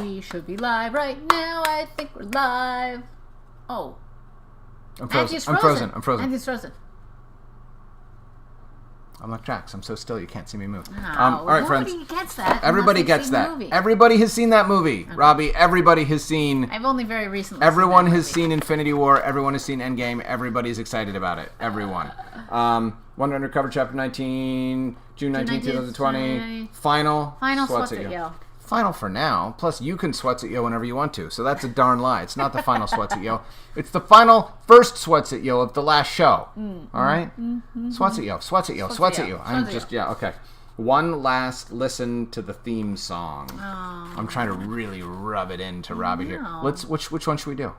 We should be live right now. I think we're live. Oh. I'm frozen. Matthew's frozen. I'm like Jax. I'm so still you can't see me move. All right, friends. Nobody gets that. Everybody gets that. Everybody has seen that movie. Okay. Robbie, everybody has seen... I've only very recently Everyone has seen Infinity War. Everyone has seen Endgame. Everybody's excited about it. Everyone. Wonder Undercover, Chapter 19, June 19, 2020. Final Swats at Yo. Final for now. Plus, you can Swats at Yo whenever you want to. So that's a darn lie. It's not the final Swats at Yo. It's the final first Swats at Yo of the last show. All right? Swats at Yo. Swats at Yo. Swats at Yo. I'm just, okay. One last listen to the theme song. Oh. I'm trying to really rub it into Robbie here. Which one should we do?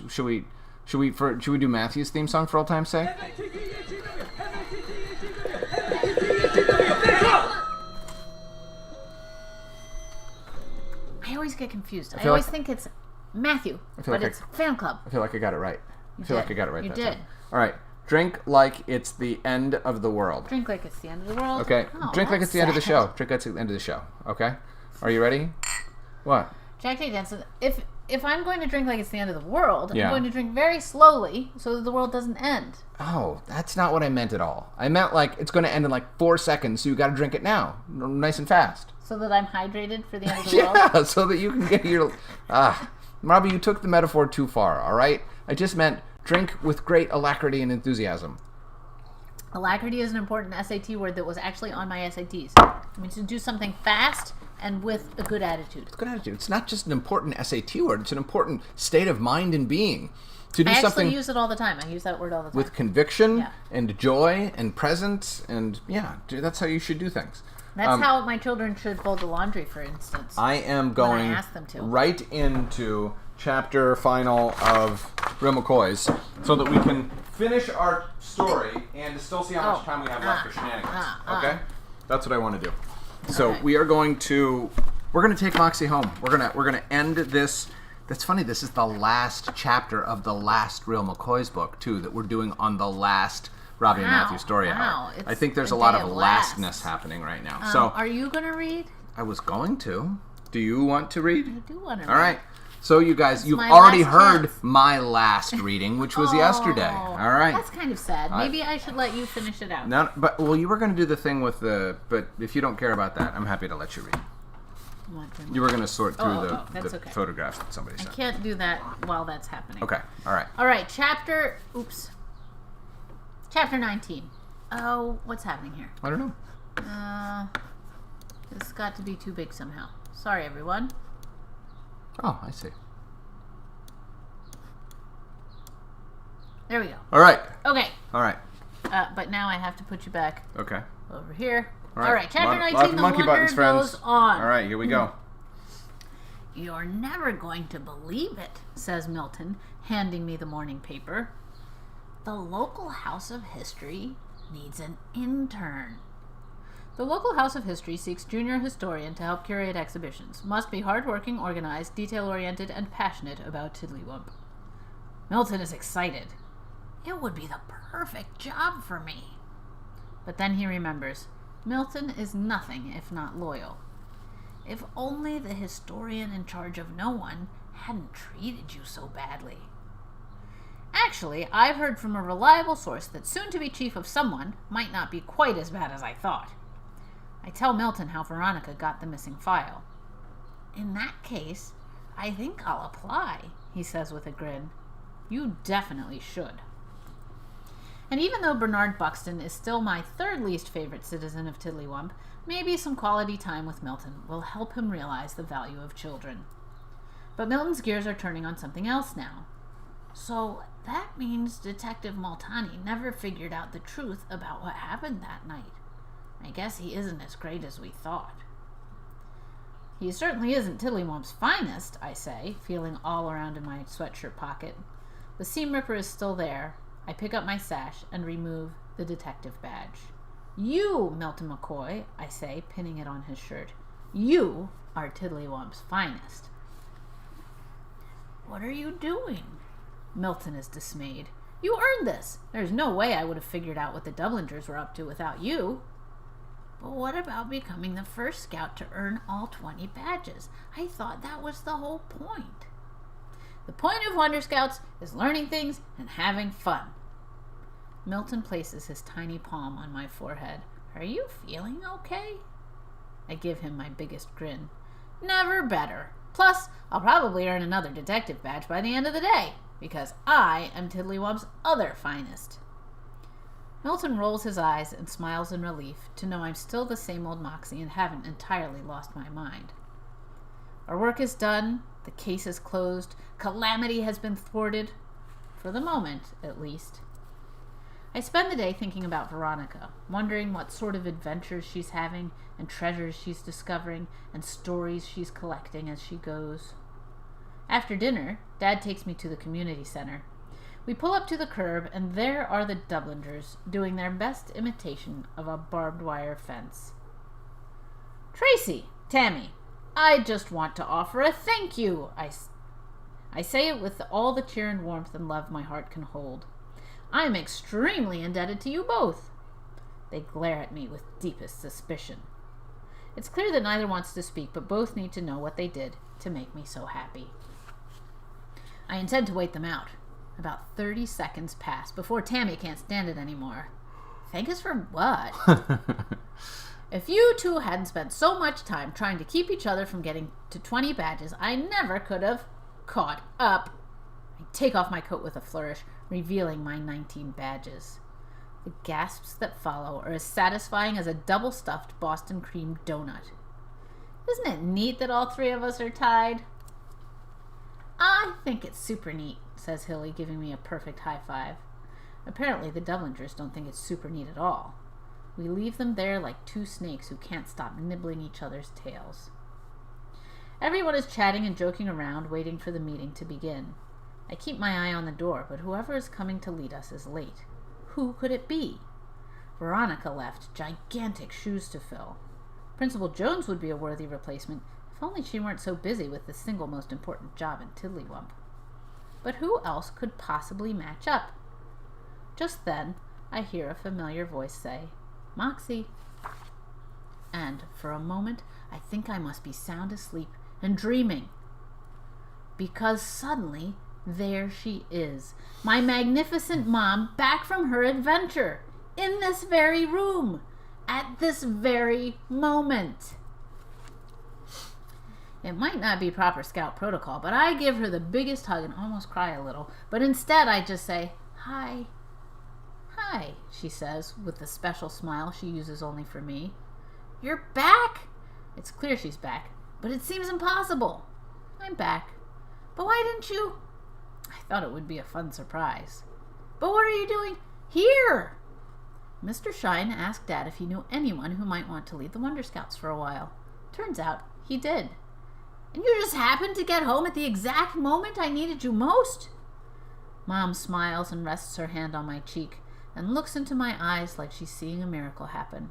Should we do Matthew's theme song for old time's sake? I always get confused. I always think it's Matthew, but it's Fan Club. I feel like I got it right. You did. All right. Drink like it's the end of the world. Drink like it's the end of the world? Okay. Drink like it's the end of the show. Drink like it's the end of the show. Okay? Are you ready? What? Jack J. Danson, if I'm going to drink like it's the end of the world, I'm going to drink very slowly so that the world doesn't end. Oh, that's not what I meant at all. I meant like it's going to end in like 4 seconds, so you got to drink it now. Nice and fast. So that I'm hydrated for the end of the world? Yeah, so that you can get your... Robbie, you took the metaphor too far, all right? I just meant drink with great alacrity and enthusiasm. Alacrity is an important SAT word that was actually on my SATs. It means to do something fast and with a good attitude. It's a good attitude. It's not just an important SAT word. It's an important state of mind and being. To do I something actually use it all the time. I use that word all the time. With conviction and joy and presence and, that's how you should do things. That's how my children should fold the laundry, for instance. I am going right into chapter final of Real McCoys so that we can finish our story and still see how much time we have left for shenanigans. Okay? That's what I want to do. So we're going to take Moxie home. We're gonna end this. That's funny. This is the last chapter of the last Real McCoys book too that we're doing on the last Robbie and Matthew story hour. I think there's a lot of lastness happening right now. So are you gonna read? I was going to. Do you want to read? I do want to read. All right. So you guys, you've already heard my last reading, which was yesterday. All right. That's kind of sad. Maybe I should let you finish it out. No, but you were going to do the thing with but if you don't care about that, I'm happy to let you read. You were going to sort through the photographs that somebody sent. I can't do that while that's happening. Okay. All right. All right. Chapter 19. Oh, what's happening here? I don't know. This has got to be too big somehow. Sorry, everyone. Oh, I see. There we go. All right. Okay. All right. But now I have to put you back. Okay. Over here. All right. Chapter 19, the wonder goes on. All right, here we go. You're never going to believe it, says Milton, handing me the morning paper. The local House of History needs an intern. The local House of History seeks junior historian to help curate exhibitions. Must be hardworking, organized, detail-oriented, and passionate about Tiddlywump. Milton is excited. It would be the perfect job for me. But then he remembers, Milton is nothing if not loyal. If only the historian in charge of no one hadn't treated you so badly. Actually, I've heard from a reliable source that soon-to-be chief of someone might not be quite as bad as I thought. I tell Milton how Veronica got the missing file. In that case, I think I'll apply, he says with a grin. You definitely should. And even though Bernard Buxton is still my third least favorite citizen of Tiddlywump, maybe some quality time with Milton will help him realize the value of children. But Milton's gears are turning on something else now. So that means Detective Multani never figured out the truth about what happened that night. I guess he isn't as great as we thought. He certainly isn't Tiddlywamp's finest, I say, feeling all around in my sweatshirt pocket. The seam ripper is still there. I pick up my sash and remove the detective badge. You, Milton McCoy, I say, pinning it on his shirt. You are Tiddlywamp's finest. What are you doing? Milton is dismayed. You earned this. There's no way I would have figured out what the Dublingers were up to without you. But what about becoming the first scout to earn all 20 badges? I thought that was the whole point. The point of Wonder Scouts is learning things and having fun. Milton places his tiny palm on my forehead. Are you feeling okay? I give him my biggest grin. Never better. Plus, I'll probably earn another detective badge by the end of the day, because I am Tiddlywamp's other finest. Milton rolls his eyes and smiles in relief to know I'm still the same old Moxie and haven't entirely lost my mind. Our work is done, the case is closed, calamity has been thwarted, for the moment, at least. I spend the day thinking about Veronica, wondering what sort of adventures she's having and treasures she's discovering and stories she's collecting as she goes. After dinner, Dad takes me to the community center. We pull up to the curb, and there are the Dubliners doing their best imitation of a barbed wire fence. Tracy, Tammy, I just want to offer a thank you. I say it with all the cheer and warmth and love my heart can hold. I'm extremely indebted to you both. They glare at me with deepest suspicion. It's clear that neither wants to speak, but both need to know what they did to make me so happy. I intend to wait them out. About 30 seconds pass before Tammy can't stand it anymore. Thank us for what? If you two hadn't spent so much time trying to keep each other from getting to 20 badges, I never could have caught up. I take off my coat with a flourish, revealing my 19 badges. The gasps that follow are as satisfying as a double-stuffed Boston cream donut. Isn't it neat that all three of us are tied? I think it's super neat, says Hilly, giving me a perfect high five. Apparently the Dubliners don't think it's super neat at all. We leave them there like two snakes who can't stop nibbling each other's tails. Everyone is chatting and joking around, waiting for the meeting to begin. I keep my eye on the door, but whoever is coming to lead us is late. Who could it be? Veronica left gigantic shoes to fill. Principal Jones would be a worthy replacement, if only she weren't so busy with the single most important job in Tiddlywump. But who else could possibly match up? Just then, I hear a familiar voice say, Moxie. And for a moment, I think I must be sound asleep and dreaming. Because suddenly, there she is, my magnificent mom, back from her adventure, in this very room, at this very moment. It might not be proper scout protocol, but I give her the biggest hug and almost cry a little, but instead I just say, hi. Hi, she says, with the special smile she uses only for me. You're back? It's clear she's back, but it seems impossible. I'm back. But why didn't you? I thought it would be a fun surprise. But what are you doing here? Mr. Shine asked Dad if he knew anyone who might want to lead the Wonder Scouts for a while. Turns out he did. And you just happened to get home at the exact moment I needed you most? Mom smiles and rests her hand on my cheek and looks into my eyes like she's seeing a miracle happen.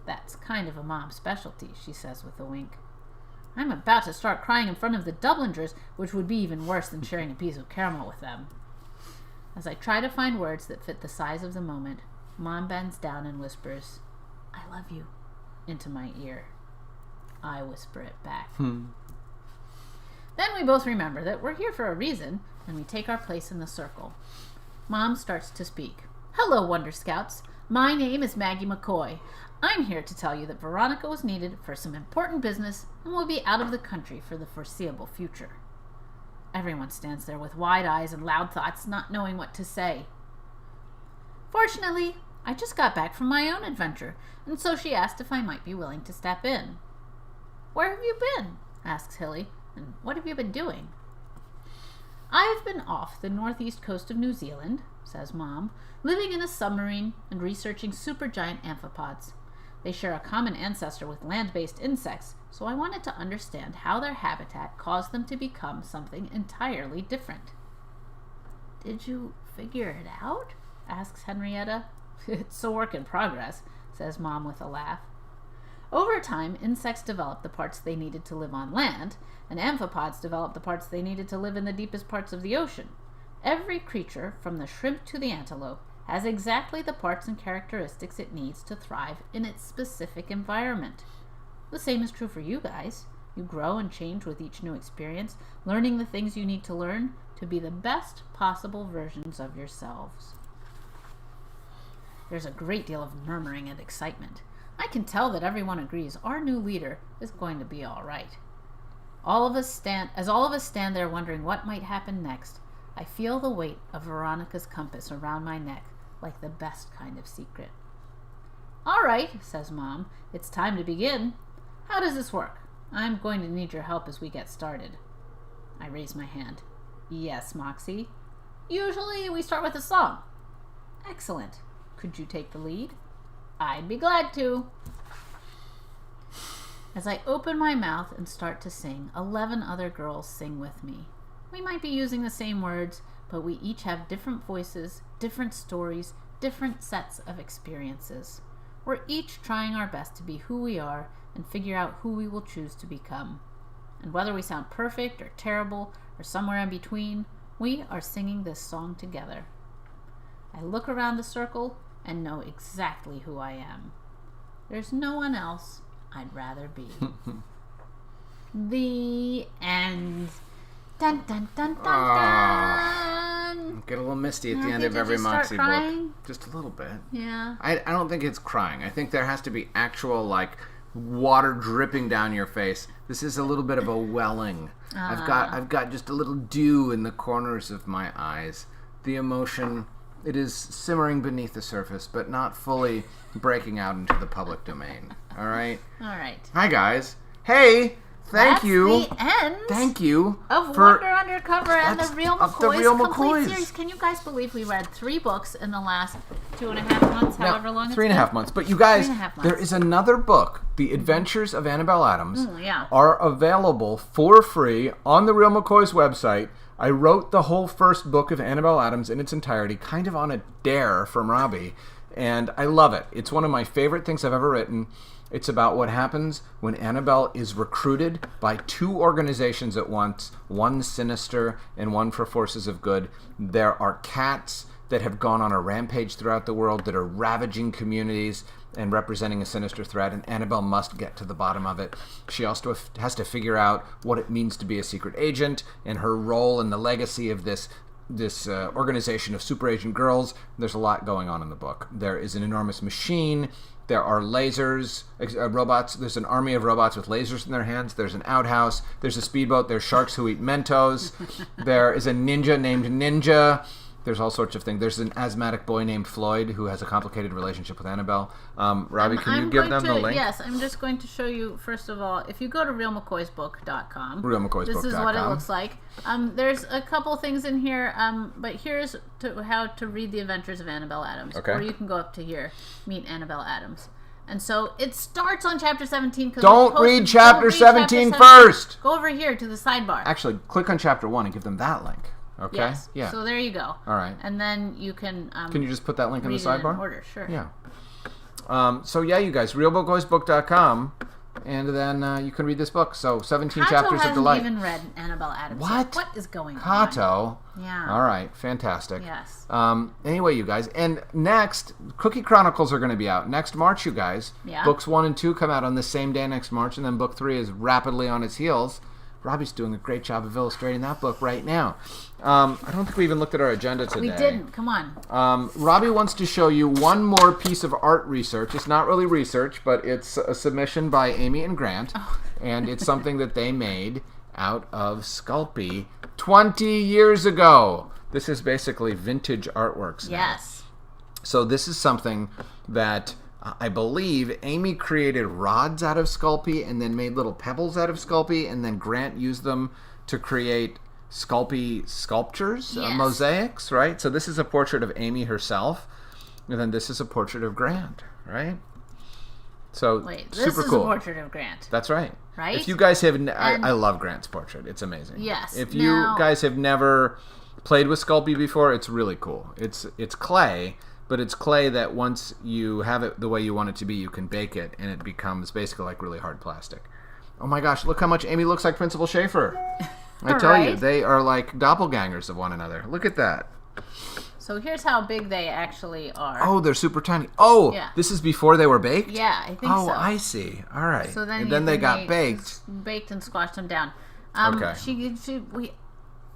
That's kind of a mom's specialty, she says with a wink. I'm about to start crying in front of the Dubliners, which would be even worse than sharing a piece of caramel with them. As I try to find words that fit the size of the moment, Mom bends down and whispers, I love you, into my ear. I whisper it back. Then we both remember that we're here for a reason, and we take our place in the circle. Mom starts to speak. Hello, Wonder Scouts. My name is Maggie McCoy. I'm here to tell you that Veronica was needed for some important business and will be out of the country for the foreseeable future. Everyone stands there with wide eyes and loud thoughts, not knowing what to say. Fortunately, I just got back from my own adventure, and so she asked if I might be willing to step in. Where have you been? Asks Hilly, and what have you been doing? I've been off the northeast coast of New Zealand, says Mom, living in a submarine and researching supergiant amphipods. They share a common ancestor with land-based insects, so I wanted to understand how their habitat caused them to become something entirely different. Did you figure it out? Asks Henrietta. It's a work in progress, says Mom with a laugh. Over time, insects developed the parts they needed to live on land, and amphipods developed the parts they needed to live in the deepest parts of the ocean. Every creature, from the shrimp to the antelope, has exactly the parts and characteristics it needs to thrive in its specific environment. The same is true for you guys. You grow and change with each new experience, learning the things you need to learn to be the best possible versions of yourselves. There's a great deal of murmuring and excitement. I can tell that everyone agrees our new leader is going to be all right. All of us stand there wondering what might happen next, I feel the weight of Veronica's compass around my neck like the best kind of secret. All right, says Mom, it's time to begin. How does this work? I'm going to need your help as we get started. I raise my hand. Yes, Moxie. Usually we start with a song. Excellent. Could you take the lead? I'd be glad to. As I open my mouth and start to sing, 11 other girls sing with me. We might be using the same words, but we each have different voices, different stories, different sets of experiences. We're each trying our best to be who we are and figure out who we will choose to become. And whether we sound perfect or terrible or somewhere in between, we are singing this song together. I look around the circle and know exactly who I am. There's no one else I'd rather be. The end. Dun dun dun dun dun. Get a little misty at the end of every Moxie book. Just a little bit. Yeah. I don't think it's crying. I think there has to be actual, like, water dripping down your face. This is a little bit of a welling. I've got just a little dew in the corners of my eyes. The emotion, it is simmering beneath the surface, but not fully breaking out into the public domain. All right? All right. Hi, guys. Hey! Thank you. That's the end. Thank you of Wonder Undercover and the Real McCoys complete series. Can you guys believe we read 3 books in the last 2.5 months, however long it's been? 3.5 months. But you guys, there is another book, The Adventures of Annabelle Adams, are available for free on the Real McCoys website. I wrote the whole first book of Annabelle Adams in its entirety, kind of on a dare from Robbie, and I love it. It's one of my favorite things I've ever written. It's about what happens when Annabelle is recruited by 2 organizations at once, one sinister and one for forces of good. There are cats that have gone on a rampage throughout the world that are ravaging communities and representing a sinister threat, and Annabelle must get to the bottom of it. She also has to figure out what it means to be a secret agent and her role in the legacy of this organization of super agent girls. There's a lot going on in the book. There is an enormous machine. There are lasers, robots. There's an army of robots with lasers in their hands. There's an outhouse. There's a speedboat. There's sharks who eat Mentos. There is a ninja named Ninja. There's all sorts of things. There's an asthmatic boy named Floyd who has a complicated relationship with Annabelle. Robbie, can you give them the link? Yes, I'm just going to show you, first of all, if you go to realmccoysbook.com, realmccoysbook.com, this is what it looks like. There's a couple things in here, but here's how to read The Adventures of Annabelle Adams. Okay. Or you can go up to here, Meet Annabelle Adams. And so it starts on chapter 17. Don't read chapter 17 first! Go over here to the sidebar. Actually, click on chapter 1 and give them that link. Okay. Yes. Yeah. So there you go. All right. And then you can. Can you just put that link in the sidebar? In order, sure. Yeah. So yeah, you guys, realbookboysbook.com, and then you can read this book. So 17 chapters of delight. Kato hasn't even read Annabelle Adams. What? What is going on? Kato. Yeah. All right. Fantastic. Yes. Anyway, you guys, and next, Cookie Chronicles are going to be out next March. You guys. Yeah. Books 1 and 2 come out on the same day next March, and then book 3 is rapidly on its heels. Robbie's doing a great job of illustrating that book right now. I don't think we even looked at our agenda today. We didn't. Come on. Robbie wants to show you one more piece of art research. It's not really research, but it's a submission by Amy and Grant, and it's something that they made out of Sculpey 20 years ago. This is basically vintage artworks now. Yes. So this is something that I believe Amy created rods out of Sculpey and then made little pebbles out of Sculpey, and then Grant used them to create Sculpey sculptures, mosaics, right? So this is a portrait of Amy herself, and then this is a portrait of Grant, right? So wait, super this is cool. a portrait of Grant. That's right. Right? If you guys have, I love Grant's portrait. It's amazing. Yes. If you guys have never played with Sculpey before, it's really cool. It's clay. But it's clay that once you have it the way you want it to be, you can bake it, and it becomes basically like really hard plastic. Oh my gosh, look how much Amy looks like Principal Schaefer. I tell you, they are like doppelgangers of one another. Look at that. So here's how big they actually are. Oh, they're super tiny. Oh, yeah. This is before they were baked? Yeah, I think so. Oh, I see. All right. So then they got baked. Baked and squashed them down. Okay.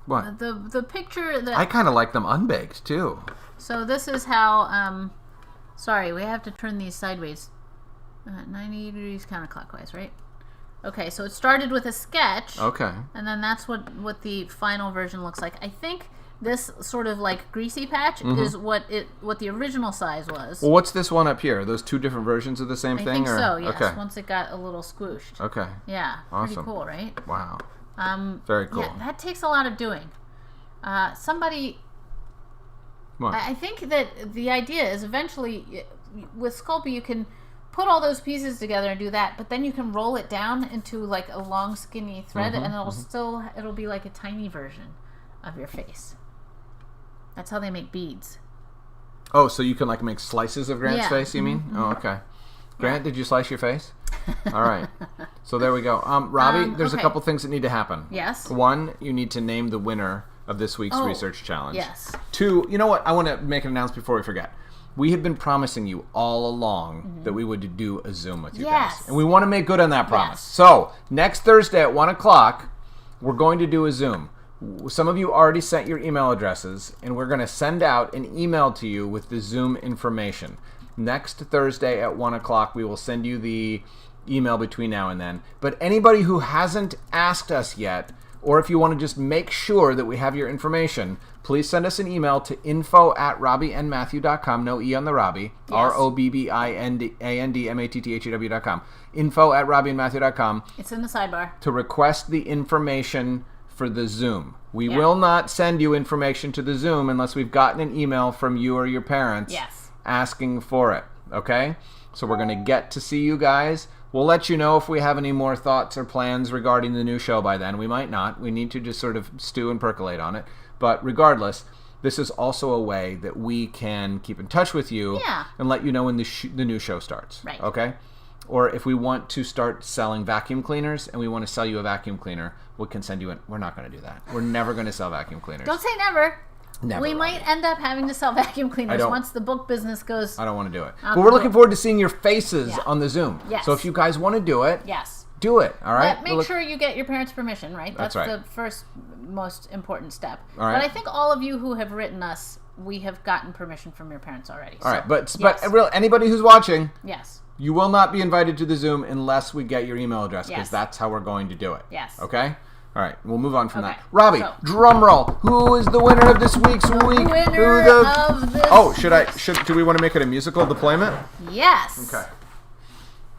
What? The picture that I kind of like them unbaked too. So this is how. Sorry, we have to turn these sideways. 90 degrees counterclockwise, right? Okay, so it started with a sketch. Okay. And then that's what the final version looks like. I think this sort of like greasy patch is what the original size was. Well, what's this one up here? Are those two different versions of the same thing? I think so, yes. Okay. Once it got a little squooshed. Okay. Yeah. Awesome. Pretty cool, right? Wow. Very cool. Yeah, that takes a lot of doing. Somebody... What? I think that the idea is eventually, with Sculpey, you can put all those pieces together and do that, but then you can roll it down into like a long, skinny thread, and it'll be like a tiny version of your face. That's how they make beads. Oh, so you can like make slices of Grant's face, you mean? Oh, okay. Grant, did you slice your face? All right. So there we go. Robbie, there's a couple things that need to happen. Yes. One, you need to name the winner of this week's research challenge. Yes. Two, you know what? I want to make an announcement before we forget. We had been promising you all along that we would do a Zoom with you guys. And we want to make good on that promise. Yes. So, next Thursday at 1 o'clock, we're going to do a Zoom. Some of you already sent your email addresses, and we're going to send out an email to you with the Zoom information. Next Thursday at 1 o'clock, we will send you the email between now and then. But anybody who hasn't asked us yet, or if you want to just make sure that we have your information, please send us an email to info@robbieandmatthew.com. No E on the Robbie. Yes. ROBBINDANDMATTHEW.com. Info@robbieandmatthew.com. It's in the sidebar. To request the information for the Zoom. We will not send you information to the Zoom unless we've gotten an email from you or your parents asking for it. Okay? So we're going to get to see you guys. We'll let you know if we have any more thoughts or plans regarding the new show by then. We might not. We need to just sort of stew and percolate on it. But regardless, this is also a way that we can keep in touch with you and let you know when the new show starts. Right. Okay? Or if we want to start selling vacuum cleaners and we want to sell you a vacuum cleaner, we can send you in. We're not going to do that. We're never going to sell vacuum cleaners. Don't say never. Never. We might end up having to sell vacuum cleaners once the book business goes. I don't want to do it. But we're looking forward to seeing your faces on the Zoom. Yes. So if you guys want to do it, yes, do it. All right. But make sure you get your parents' permission, right? That's right. The first most important step. All right. But I think all of you who have written us, we have gotten permission from your parents already. All right. But anybody who's watching, yes, you will not be invited to the Zoom unless we get your email address, because that's how we're going to do it. Yes. Okay? All right, we'll move on from that. Robbie, drum roll. Who is the winner of this week's week? Of this. Oh, do we want to make it a musical deployment? Yes. Okay.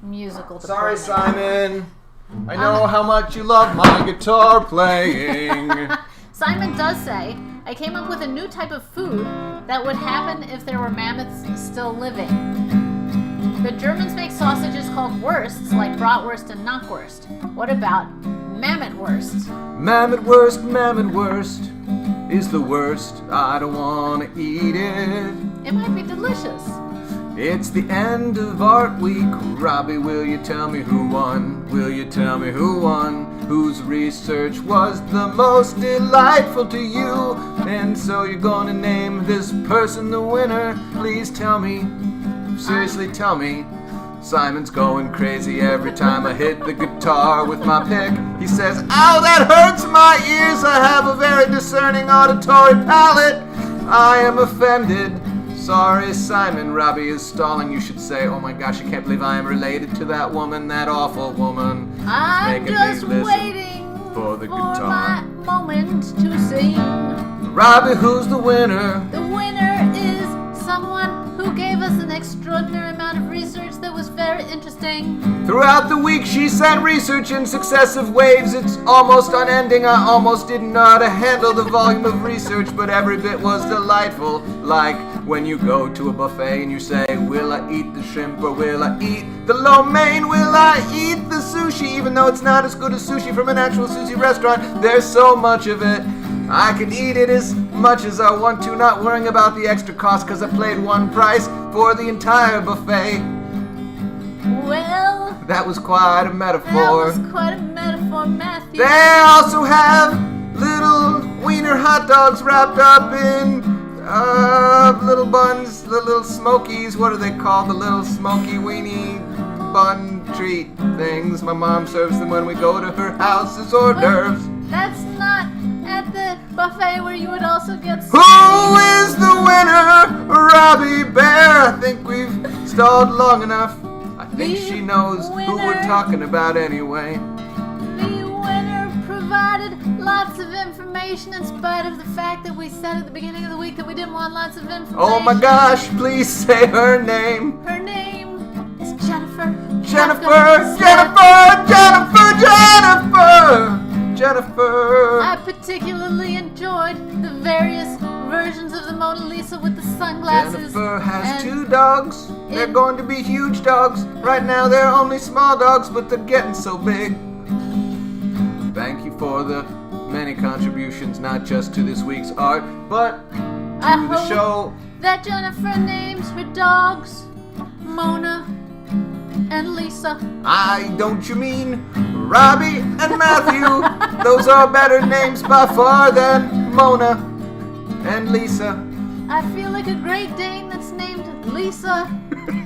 Musical Sorry, deployment. Simon. I know how much you love my guitar playing. Simon does say, I came up with a new type of food that would happen if there were mammoths still living. The Germans make sausages called wursts, like bratwurst and knockwurst. What about Mammothwurst? Mammothwurst is the worst. I don't want to eat it. It might be delicious. It's the end of Art Week. Robbie, will you tell me who won? Will you tell me who won? Whose research was the most delightful to you? And so you're gonna name this person the winner? Please tell me. Seriously, tell me. Simon's going crazy every time I hit the guitar with my pick. He says, ow, that hurts my ears. I have a very discerning auditory palate. I am offended. Sorry, Simon. Robbie is stalling. You should say, oh my gosh, I can't believe I am related to that woman, that awful woman. I'm just waiting for the guitar. My moment to sing. Robbie, who's the winner? The winner is someone who gave us an extraordinary amount of research that was very interesting. Throughout the week, she sent research in successive waves. It's almost unending. I almost didn't know how to handle the volume of research, but every bit was delightful. Like when you go to a buffet and you say, will I eat the shrimp or will I eat the lo mein? Will I eat the sushi? Even though it's not as good as sushi from an actual sushi restaurant, there's so much of it. I can eat it as much as I want to, not worrying about the extra cost because I paid one price for the entire buffet. Well, that was quite a metaphor. That was quite a metaphor, Matthew. They also have little wiener hot dogs wrapped up in Little buns, the little smokies. What are they called? The little smoky weenie bun treat things. My mom serves them when we go to her house as hors d'oeuvres. That's not at the buffet where you would also get... Who is the winner? Robbie Bear. I think we've stalled long enough. I think she knows who we're talking about anyway. The winner provided lots of information in spite of the fact that we said at the beginning of the week that we didn't want lots of information. Oh my gosh, please say her name. Her name is Jennifer. Jennifer. I particularly enjoyed the various versions of the Mona Lisa with the sunglasses. Jennifer has 2 dogs. They're going to be huge dogs. Right now they're only small dogs, but they're getting so big. Thank you for the many contributions, not just to this week's art, but to the show. That Jennifer names her dogs Mona and Lisa. Don't you mean Robbie and Matthew? Those are better names by far than Mona and Lisa. I feel like a Great Dane that's named Lisa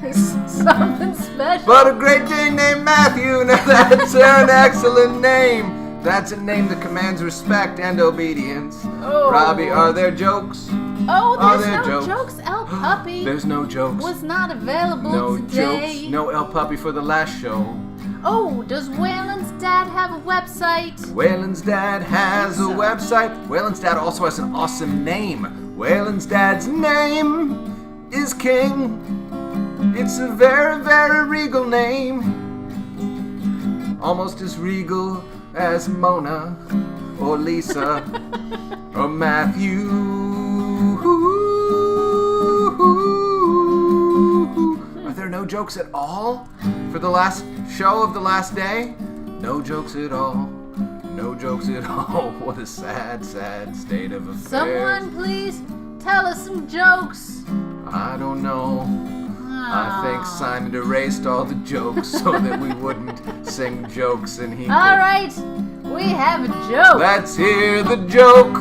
is something special. But a Great Dane named Matthew, now that's an excellent name. That's a name that commands respect and obedience. Oh. Robbie, are there jokes? Oh, there's no jokes. El Puppy There's no jokes. was not available today. No El Puppy for the last show. Oh, does Waylon's dad have a website? Waylon's dad has a website. Waylon's dad also has an awesome name. Waylon's dad's name is King. It's a very, very regal name. Almost as regal as Mona or Lisa or Matthew. Are there no jokes at all for the last show of the last day? No jokes at all. No jokes at all. What a sad, sad state of affairs. Someone please tell us some jokes. I don't know. I think Simon erased all the jokes so that we wouldn't sing jokes and he All right, we have a joke. Let's hear the joke.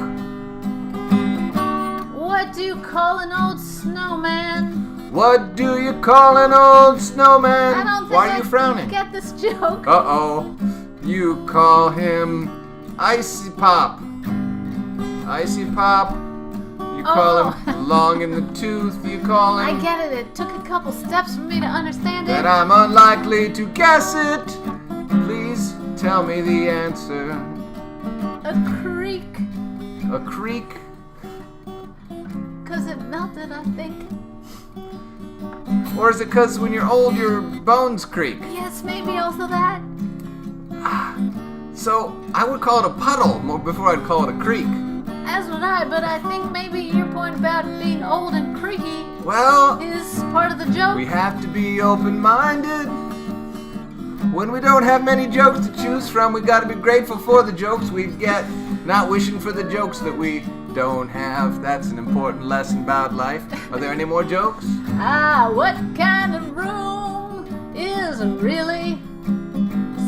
What do you call an old snowman? What do you call an old snowman? I don't think Why are you frowning? Get this joke. Uh-oh. You call him Icy Pop. Icy Pop. You call him long in the tooth. You call him... I get it. It took a couple steps for me to understand it. That I'm unlikely to guess it. Please tell me the answer. A creek. A creek? 'Cause it melted, I think. Or is it because when you're old, your bones creak? Yes, maybe also that. So, I would call it a puddle before I'd call it a creek. As would I, but I think maybe your point about being old and creaky is part of the joke. We have to be open-minded. When we don't have many jokes to choose from, we gotta be grateful for the jokes we get, not wishing for the jokes that we don't have. That's an important lesson about life. Are there any more jokes? What kind of room is really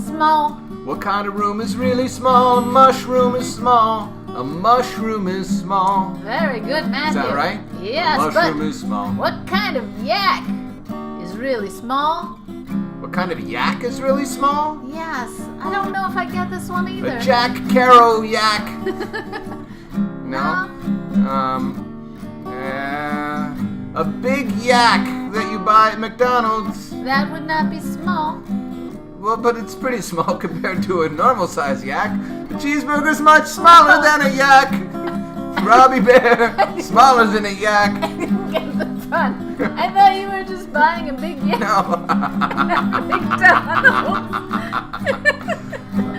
small? What kind of room is really small? A mushroom is small. A mushroom is small. Very good, Matthew. Is that right? Yes, a mushroom is small. What kind of yak is really small? What kind of yak is really small? Yes, I don't know if I get this one either. A Jack Carroll yak. No? A big yak that you buy at McDonald's. That would not be small. Well, but it's pretty small compared to a normal size yak. A cheeseburger's much smaller than a yak. Robbie Bear, smaller than a yak. I didn't get the fun. I thought you were just buying a big yak. No. McDonald's.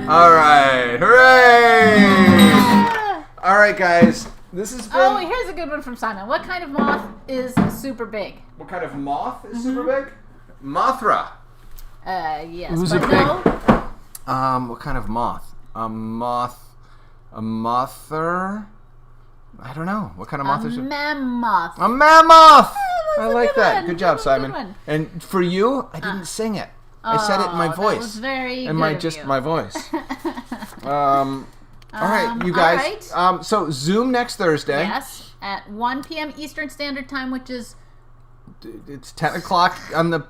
All right, hooray! All right, guys. This has been... Oh, here's a good one from Simon. What kind of moth is super big? What kind of moth is super big? Mothra. Yes. Who's but a no. big? What kind of moth? A mother? I don't know. What kind of moth is it? Mammoth. A mammoth! I a like good that. one. Good job, That was a Simon. good one. And for you, I didn't sing it. I said it in my voice. That was very and good of you. my voice. All right, you guys. All right. So Zoom next Thursday. Yes, at 1 p.m. Eastern Standard Time, which is... It's 10 o'clock on the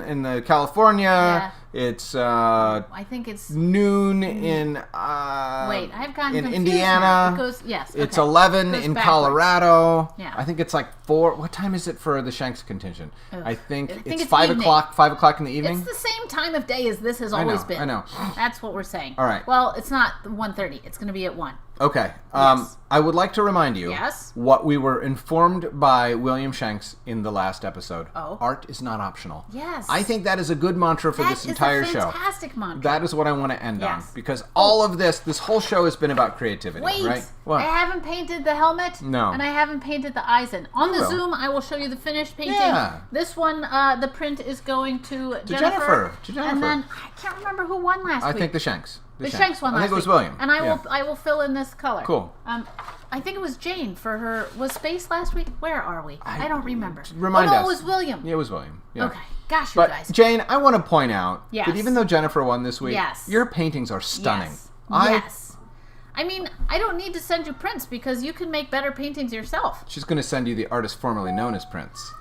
in the California. Yeah. It's I think it's noon in wait, I've gotten in confused Indiana. now. It goes, yes, It's okay. 11 in backwards. Colorado. Yeah. I think it's like 4. What time is it for the Shanks contingent? Ugh. I think it's it's 5 evening. o'clock. 5 o'clock in the evening. It's the same time of day as this has always been. I know. That's what we're saying. All right. Well, it's not 1:30. It's going to be at 1. Okay. Yes. I would like to remind you Yes? what we were informed by William Shanks in the last episode. Oh. Art is not optional. Yes. I think that is a good mantra for this entire show. That is a fantastic mantra. That is what I want to end on. Yes. Because all of this whole show has been about creativity, Wait, right? What? I haven't painted the helmet. No. And I haven't painted the eyes in. On the will. Zoom, I will show you the finished painting. Yeah. This one, the print is going to Jennifer. And then, I can't remember who won last week. I think the Shanks. The Shanks won last week. I think it was William. And I will fill in this color. Cool. I think it was Jane for her... Was Space last week? Where are we? I don't remember. Remind us. It was William. Yeah, it was William. Yeah. Okay. Gosh, you But guys. Jane, I want to point out Yes. that even though Jennifer won this week, Yes. your paintings are stunning. Yes. I Yes. I mean, I don't need to send you prints because you can make better paintings yourself. She's going to send you the artist formerly known as Prince.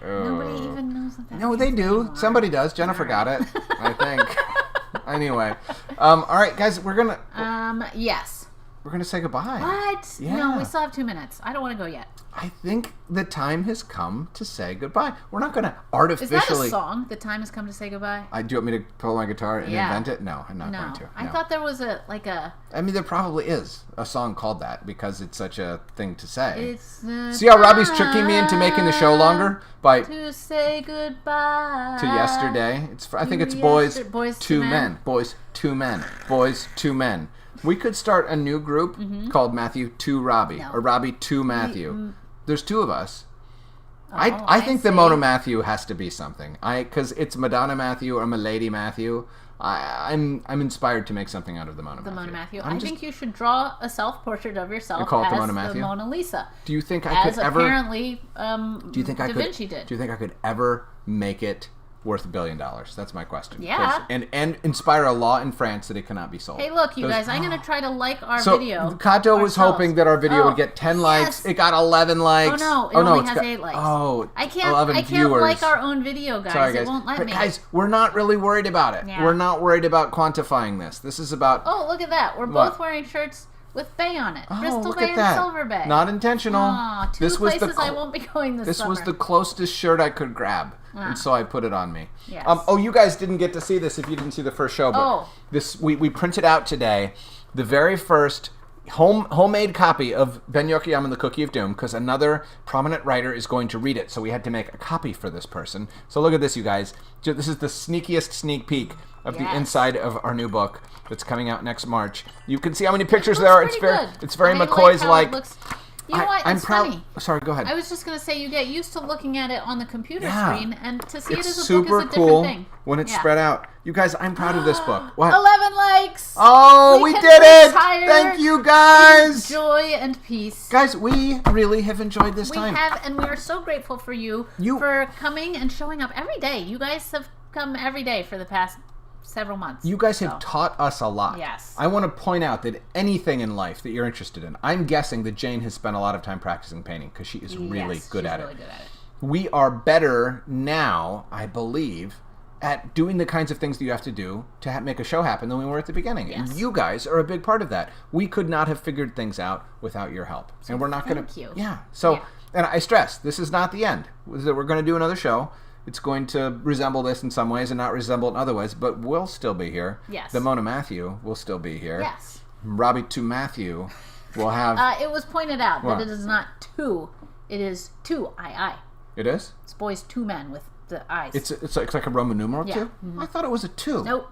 Nobody even knows that. No, they do. Anymore. Somebody does. Jennifer got it, I think. Anyway, all right, guys, we're gonna Yes. say goodbye. What? Yeah. No, we still have 2 minutes. I don't want to go yet. I think the time has come to say goodbye. We're not gonna Is artificially. that a song? The time has come to say goodbye. Do you want me to pull my guitar and Yeah. invent it? No, I'm not No, going to. I No. thought there was a. I mean, there probably is a song called that because it's such a thing to say. It's the See how Robbie's tricking me into making the show longer by to say goodbye to yesterday. I think it's To boys, boys to two men. men, boys, two men, boys, two men. We could start a new group called Matthew to Robbie No. or Robbie to Matthew. There's 2 of us. I I think the see. Mona Matthew has to be something. Because it's Madonna Matthew or Milady Matthew. I'm inspired to make something out of the Mona Matthew. The Mona Matthew. I think you should draw a self-portrait of yourself You call it as the Mona Matthew? Mona Lisa. Do you think I As could ever? apparently Do you think I Da could? Vinci did. Do you think I could ever make it worth $1 billion? That's my question. Yeah. And inspire a law in France that it cannot be sold. Hey, look, you Those- guys, I'm going to try to like our So video. Kato was ourselves. hoping that our video Oh, would get 10 likes. yes. It got 11 likes. Oh, no, it only it's has got, 8 likes. Oh, I 11 can't viewers. like our own video, guys. Sorry, guys. It won't let But me. guys, we're not really worried about it. Yeah. We're not worried about quantifying this. This is about. Oh, look at that. We're What? both wearing shirts with Bay on it. Oh, Bristol look Bay at that. and Silver Bay. Not intentional. Aw, two this was places the I won't be going this summer. was the closest shirt I could grab, Ah. and so I put it on me. Yes. Oh, you guys didn't get to see this if you didn't see the first show, but Oh. this we printed out today the very first homemade copy of Ben Yokoyama and the Cookie of Doom because another prominent writer is going to read it, so we had to make a copy for this person. So look at this, you guys. This is the sneakiest sneak peek of the Yes. inside of our new book that's coming out next March. You can see how many pictures there are. It's very good. It's very I McCoy's how like. it looks. You know what? I'm It's proud. funny. Sorry, go ahead. I was just going to say you get used to looking at it on the computer Yeah. screen, and to see It's it as a super book is a cool different thing. when it's Yeah. spread out. You guys, I'm proud of this book. What? 11 likes! Oh, we can did it! retire Thank you, in guys. joy and peace. Guys, we really have enjoyed this We time. have, and we are so grateful for you for coming and showing up every day. You guys have come every day for the past several months. You guys have taught us a lot. Yes. I want to point out that anything in life that you're interested in, I'm guessing that Jane has spent a lot of time practicing painting because she is really good at it. Really good at it. We are better now, I believe, at doing the kinds of things that you have to do to make a show happen than we were at the beginning. Yes. And you guys are a big part of that. We could not have figured things out without your help. And we're not going to... thank you. Yeah. So, Yeah. and I stress, this is not the end. We're going to do another show. It's going to resemble this in some ways and not resemble it in other ways, but we'll still be here. Yes. The Mona Matthew will still be here. Yes. Robbie to Matthew will have... It was pointed out What? that it is not two. It is two, I. It is? It's boys, 2 men with the eyes. It's like a Roman numeral Yeah. 2? I thought it was a 2. Nope.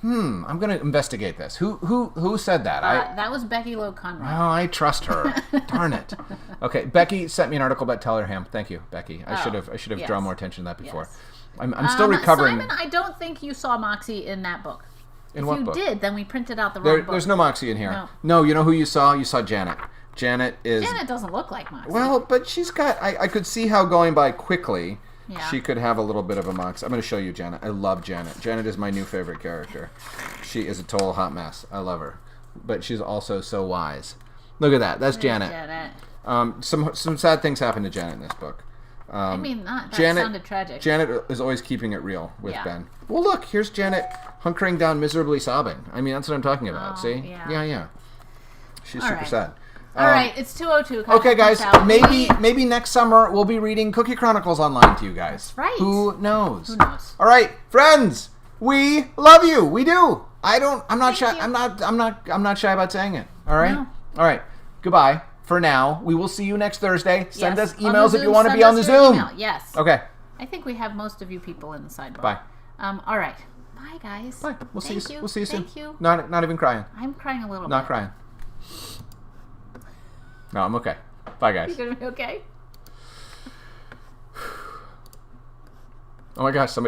I'm going to investigate this. Who said that? That was Becky Lowe Conrad. Oh, I trust her. Darn it. Okay, Becky sent me an article about Tellerham. Thank you, Becky. I should have yes. drawn more attention to that before. Yes. I'm still recovering. Simon, I don't think you saw Moxie in that book. In what book? If you did, then we printed out the wrong book. There's no Moxie in here. No. No, you know who you saw? You saw Janet. Janet is... Janet doesn't look like Moxie. Well, but she's got... I could see how going by quickly Yeah. She could have a little bit of a mox. I'm going to show you Janet. I love Janet. Janet is my new favorite character. She is a total hot mess. I love her. But she's also so wise. Look at that. That's Janet. Some sad things happen to Janet in this book. That sounded tragic. Janet is always keeping it real with Yeah. Ben. Well, look, here's Janet hunkering down, miserably sobbing. I mean, that's what I'm talking about. Oh, See? yeah. Yeah. She's All super right. sad. All right, it's 2:02. Okay, guys, maybe next summer we'll be reading Cookie Chronicles online to you guys. That's right. Who knows? Who knows? All right, friends, we love you. We do. I'm not Thank shy. you. I'm not shy about saying it. All right. No. All right. Goodbye for now. We will see you next Thursday. Send Yes. us emails if you want to Send be on the us your Zoom. email. Yes. Okay. I think we have most of you people in the sidebar. Bye. All right. Bye, guys. Bye. We'll see you. We'll see you soon. Thank you. Not even crying. I'm crying a little Not bit. crying. No, I'm okay. Bye, guys. You gonna be okay? Oh my gosh, somebody